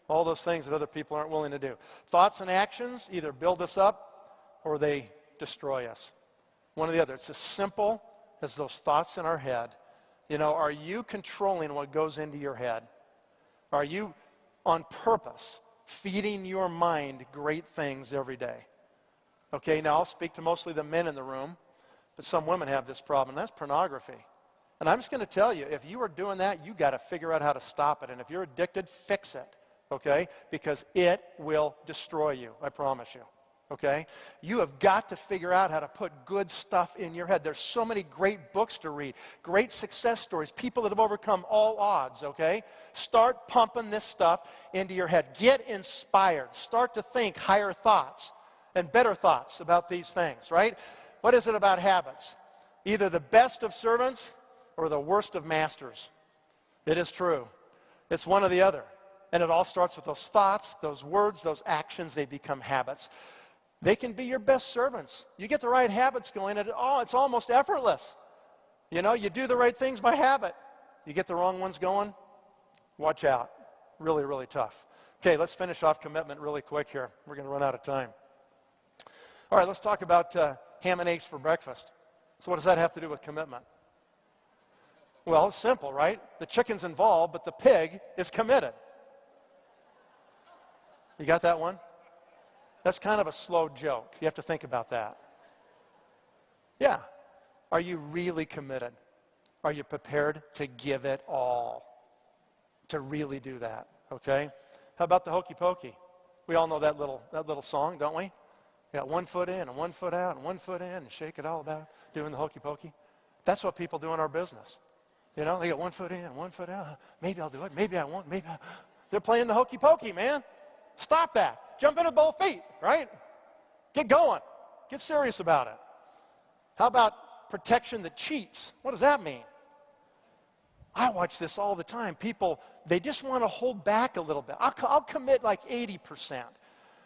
all those things that other people aren't willing to do. Thoughts and actions either build us up or they destroy us. One or the other. It's as simple as those thoughts in our head. Are you controlling what goes into your head? Are you on purpose feeding your mind great things every day? Okay, now I'll speak to mostly the men in the room, but some women have this problem, and that's pornography. And I'm just going to tell you, if you are doing that, you got to figure out how to stop it. And if you're addicted, fix it, okay? Because it will destroy you, I promise you, okay? You have got to figure out how to put good stuff in your head. There's so many great books to read, great success stories, people that have overcome all odds, okay? Start pumping this stuff into your head. Get inspired. Start to think higher thoughts and better thoughts about these things, right? What is it about habits? Either the best of servants or the worst of masters. It is true. It's one or the other. And it all starts with those thoughts, those words, those actions. They become habits. They can be your best servants. You get the right habits going, and it's almost effortless. You do the right things by habit. You get the wrong ones going, watch out. Really, really tough. Okay, let's finish off commitment really quick here. We're going to run out of time. All right, let's talk about ham and eggs for breakfast. So what does that have to do with commitment? Well, it's simple, right? The chicken's involved, but the pig is committed. You got that one? That's kind of a slow joke. You have to think about that. Yeah. Are you really committed? Are you prepared to give it all? To really do that, okay? How about the hokey pokey? We all know that little song, don't we? You got 1 foot in and 1 foot out and 1 foot in and shake it all about, doing the hokey pokey. That's what people do in our business. They got 1 foot in, 1 foot out. Maybe I'll do it. Maybe I won't. They're playing the hokey pokey, man. Stop that. Jump in with both feet, right? Get going. Get serious about it. How about protection that cheats? What does that mean? I watch this all the time. People, they just want to hold back a little bit. I'll commit like 80%.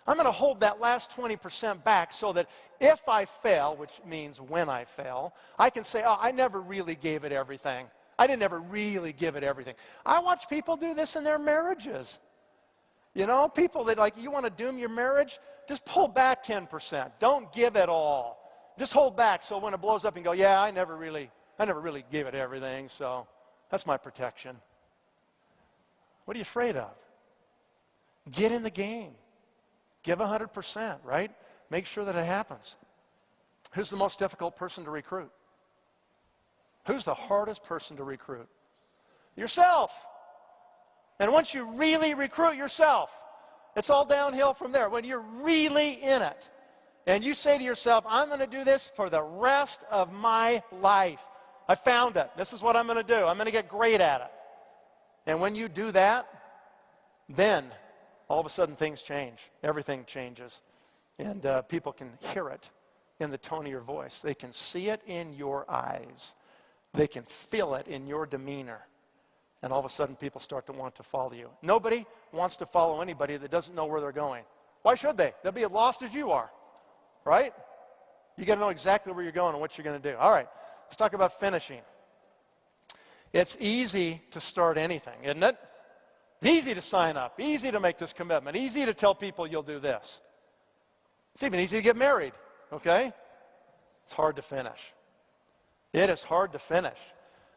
I'm going to hold that last 20% back so that if I fail, which means when I fail, I can say, I never really gave it everything. I didn't ever really give it everything. I watch people do this in their marriages. People that you want to doom your marriage, just pull back 10%. Don't give it all. Just hold back so when it blows up and go, yeah, I never really gave it everything, so that's my protection. What are you afraid of? Get in the game. Give 100%, right? Make sure that it happens. Who's the most difficult person to recruit? Who's the hardest person to recruit? Yourself. And once you really recruit yourself, it's all downhill from there. When you're really in it, and you say to yourself, I'm going to do this for the rest of my life. I found it. This is what I'm going to do. I'm going to get great at it. And when you do that, then all of a sudden things change. Everything changes. And people can hear it in the tone of your voice. They can see it in your eyes. They can feel it in your demeanor. And all of a sudden people start to want to follow you. Nobody wants to follow anybody that doesn't know where they're going. Why should they? They'll be as lost as you are, right? You got to know exactly where you're going and what you're going to do. All right, let's talk about finishing. It's easy to start anything, isn't it? It's easy to sign up, easy to make this commitment, easy to tell people you'll do this. It's even easy to get married, okay? It's hard to finish. It is hard to finish.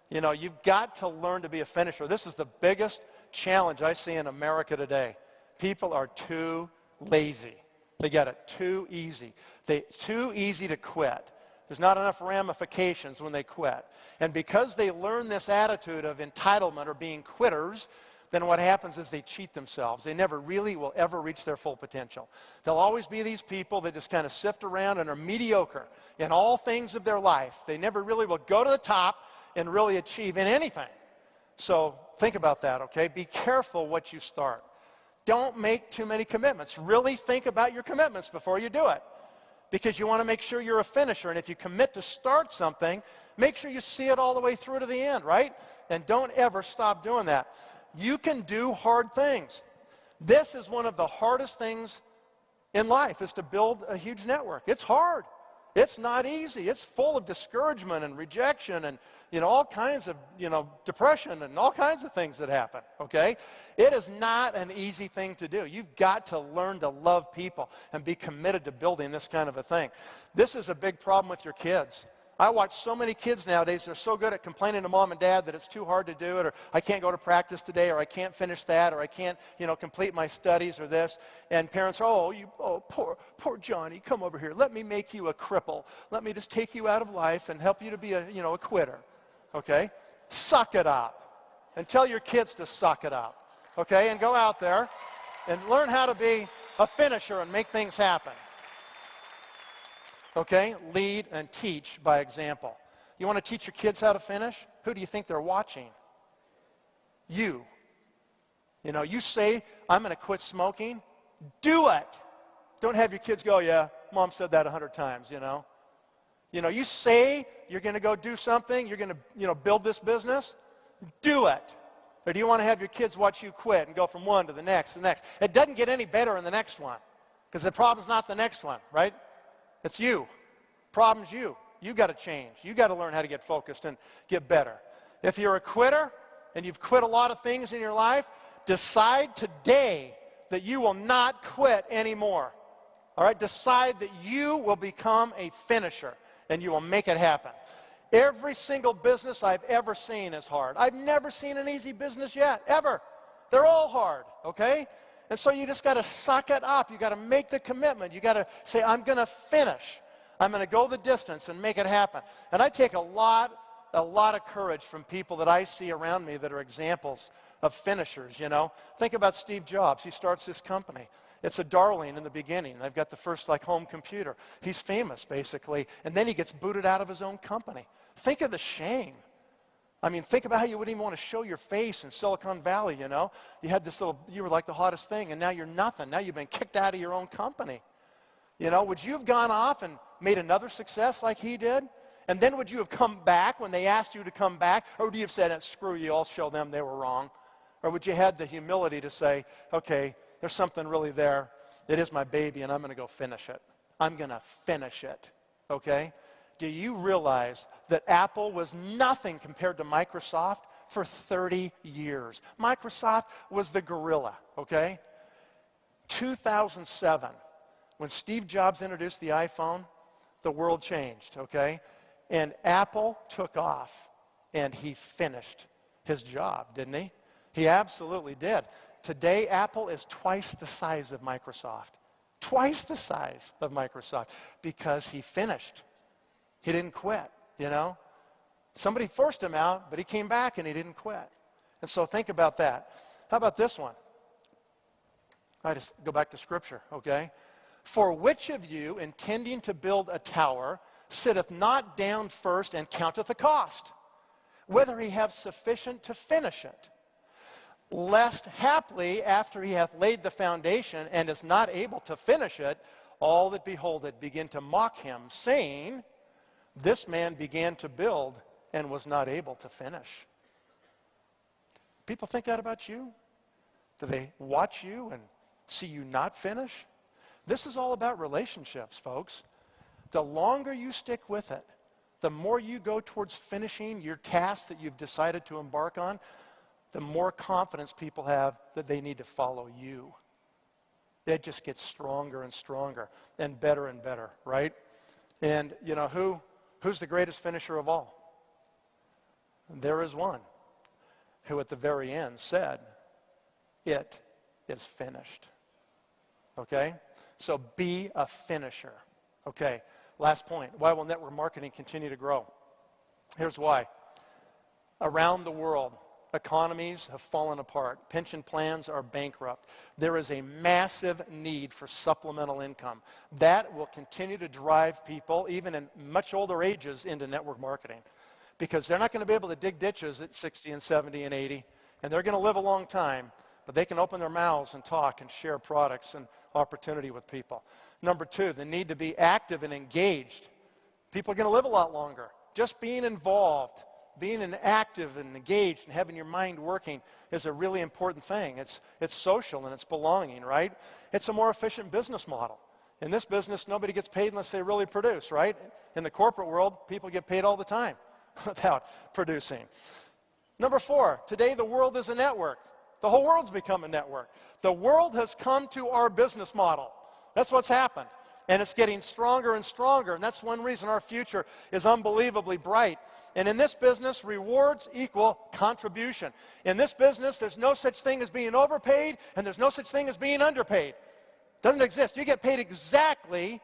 You know, you've got to learn to be a finisher. This is the biggest challenge I see in America today. People are too lazy. They get it too easy. Too easy to quit. There's not enough ramifications when they quit. And because they learn this attitude of entitlement or being quitters, then what happens is they cheat themselves. They never really will ever reach their full potential. There'll always be these people that just kind of sift around and are mediocre in all things of their life. They never really will go to the top and really achieve in anything. So think about that, okay? Be careful what you start. Don't make too many commitments. Really think about your commitments before you do it, because you want to make sure you're a finisher. And if you commit to start something, make sure you see it all the way through to the end, right? And don't ever stop doing that. You can do hard things. This is one of the hardest things in life, is to build a huge network. It's hard. It's not easy. It's full of discouragement and rejection and, all kinds of, depression and all kinds of things that happen, okay? It is not an easy thing to do. You've got to learn to love people and be committed to building this kind of a thing. This is a big problem with your kids. I watch so many kids nowadays, they're so good at complaining to mom and dad that it's too hard to do it, or I can't go to practice today, or I can't finish that, or I can't, complete my studies, or this. And parents are, poor Johnny, come over here. Let me make you a cripple. Let me just take you out of life and help you to be a quitter. Okay? Suck it up. And tell your kids to suck it up. Okay? And go out there and learn how to be a finisher and make things happen. Okay? Lead and teach by example. You want to teach your kids how to finish? Who do you think they're watching? You. You say, I'm going to quit smoking. Do it. Don't have your kids go, yeah, mom said that 100 times, You say you're going to go do something, you're going to, build this business. Do it. Or do you want to have your kids watch you quit and go from one to the next, the next? It doesn't get any better in the next one, because the problem's not the next one, right? It's you. Problem's you. You got to change. You got to learn how to get focused and get better. If you're a quitter and you've quit a lot of things in your life, decide today that you will not quit anymore. All right? Decide that you will become a finisher and you will make it happen. Every single business I've ever seen is hard. I've never seen an easy business yet, ever. They're all hard, okay? And so you just got to suck it up. You got to make the commitment. You got to say, I'm going to finish. I'm going to go the distance and make it happen. And I take a lot of courage from people that I see around me that are examples of finishers, Think about Steve Jobs. He starts this company. It's a darling in the beginning. They've got the first home computer. He's famous, basically. And then he gets booted out of his own company. Think of the shame. I mean, think about how you wouldn't even want to show your face in Silicon Valley, You had you were like the hottest thing, and now you're nothing. Now you've been kicked out of your own company. Would you have gone off and made another success like he did? And then would you have come back when they asked you to come back? Or would you have said, screw you, I'll show them they were wrong? Or would you have the humility to say, okay, there's something really there. It is my baby, and I'm going to go finish it. I'm going to finish it, okay? Do you realize that Apple was nothing compared to Microsoft for 30 years? Microsoft was the gorilla, okay? 2007, when Steve Jobs introduced the iPhone, the world changed, okay? And Apple took off, and he finished his job, didn't he? He absolutely did. Today, Apple is twice the size of Microsoft. Twice the size of Microsoft, because he finished. He didn't quit, Somebody forced him out, but he came back and he didn't quit. And so think about that. How about this one? I just go back to Scripture, okay? For which of you, intending to build a tower, sitteth not down first and counteth the cost, whether he have sufficient to finish it? Lest haply, after he hath laid the foundation and is not able to finish it, all that behold it begin to mock him, saying, this man began to build and was not able to finish. People think that about you? Do they watch you and see you not finish? This is all about relationships, folks. The longer you stick with it, the more you go towards finishing your task that you've decided to embark on, the more confidence people have that they need to follow you. It just gets stronger and stronger and better, right? And you know, who's the greatest finisher of all? There is one who at the very end said, it is finished. Okay? So be a finisher. Okay, last point. Why will network marketing continue to grow? Here's why. Around the world, economies have fallen apart. Pension plans are bankrupt. There is a massive need for supplemental income. That will continue to drive people, even in much older ages, into network marketing. Because they're not going to be able to dig ditches at 60 and 70 and 80, and they're going to live a long time, but they can open their mouths and talk and share products and opportunity with people. Number two, the need to be active and engaged. People are going to live a lot longer. Just being involved, being active and engaged and having your mind working is a really important thing. It's social and it's belonging, right? It's a more efficient business model. In this business, nobody gets paid unless they really produce, right? In the corporate world, people get paid all the time without producing. Number four, today the world is a network. The whole world's become a network. The world has come to our business model. That's what's happened. And it's getting stronger and stronger. And that's one reason our future is unbelievably bright. And in this business, rewards equal contribution. In this business, there's no such thing as being overpaid, and there's no such thing as being underpaid. Doesn't exist. You get paid exactly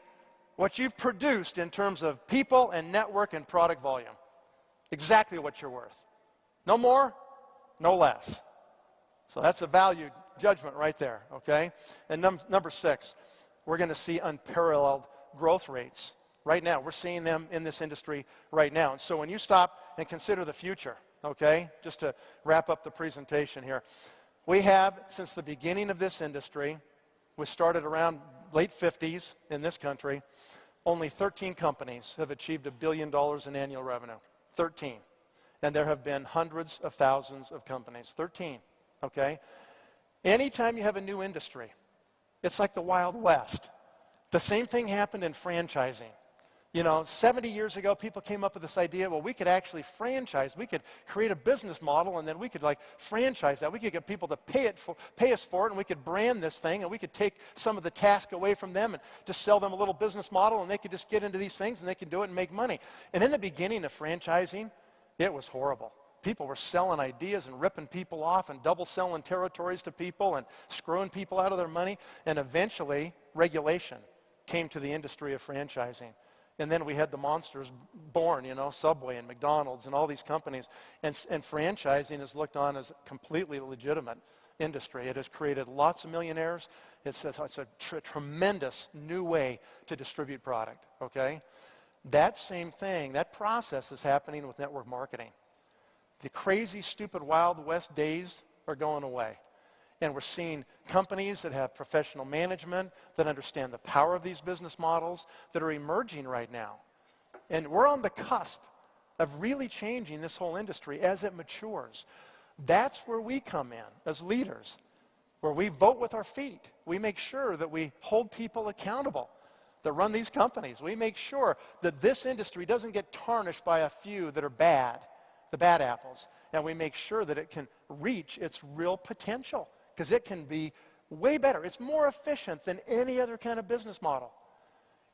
what you've produced in terms of people and network and product volume. Exactly what you're worth. No more, no less. So that's a value judgment right there, okay? And number six, we're going to see unparalleled growth rates. Right now, we're seeing them in this industry right now. And so when you stop and consider the future, okay, just to wrap up the presentation here, we have, since the beginning of this industry, we started around late 50s in this country, only 13 companies have achieved $1 billion in annual revenue. 13. And there have been hundreds of thousands of companies. 13, okay? Anytime you have a new industry, it's like the Wild West. The same thing happened in franchising. You know, 70 years ago, people came up with this idea, well, we could actually franchise. We could create a business model, and then we could, like, franchise that. We could get people to pay us for it, and we could brand this thing, and we could take some of the task away from them and just sell them a little business model, and they could just get into these things, and they could do it and make money. And in the beginning of franchising, it was horrible. People were selling ideas and ripping people off and double selling territories to people and screwing people out of their money. And eventually, regulation came to the industry of franchising. And then we had the monsters born, you know, Subway and McDonald's and all these companies. And franchising is looked on as a completely legitimate industry. It has created lots of millionaires. It's a tremendous new way to distribute product, okay? That same thing, that process is happening with network marketing. The crazy, stupid, Wild West days are going away. And we're seeing companies that have professional management, that understand the power of these business models, that are emerging right now. And we're on the cusp of really changing this whole industry as it matures. That's where we come in as leaders, where we vote with our feet. We make sure that we hold people accountable that run these companies. We make sure that this industry doesn't get tarnished by a few that are bad, the bad apples. And we make sure that it can reach its real potential, because it can be way better. It's more efficient than any other kind of business model.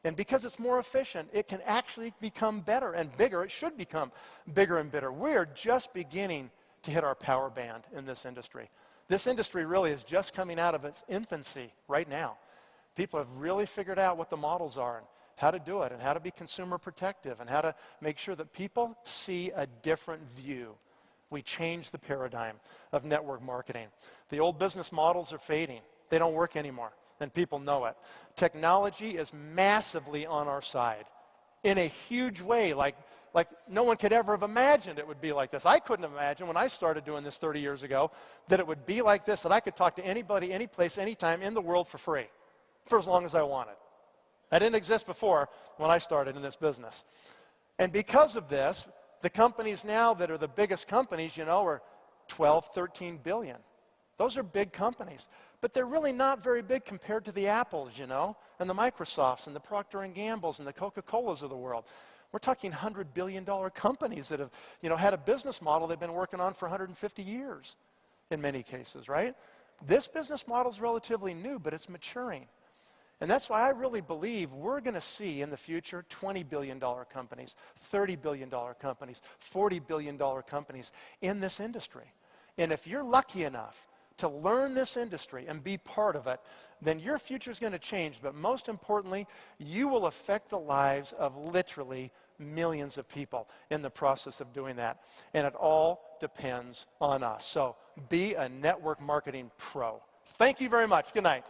And because it's more efficient, it can actually become better and bigger. It should become bigger and better. We're just beginning to hit our power band in this industry. This industry really is just coming out of its infancy right now. People have really figured out what the models are and how to do it and how to be consumer protective and how to make sure that people see a different view We changed the paradigm of network marketing. The old business models are fading. They don't work anymore, and people know it. Technology is massively on our side in a huge way, like no one could ever have imagined it would be like this. I couldn't imagine when I started doing this 30 years ago that it would be like this, that I could talk to anybody, any place, anytime in the world for free, for as long as I wanted. That didn't exist before when I started in this business. And because of this, the companies now that are the biggest companies, you know, are 12, 13 billion. Those are big companies. But they're really not very big compared to the Apples, you know, and the Microsofts and the Procter & Gambles and the Coca-Colas of the world. We're talking $100 billion companies that have, you know, had a business model they've been working on for 150 years in many cases, right? This business model is relatively new, but it's maturing. And that's why I really believe we're going to see in the future $20 billion companies, $30 billion companies, $40 billion companies in this industry. And if you're lucky enough to learn this industry and be part of it, then your future is going to change. But most importantly, you will affect the lives of literally millions of people in the process of doing that. And it all depends on us. So be a network marketing pro. Thank you very much. Good night.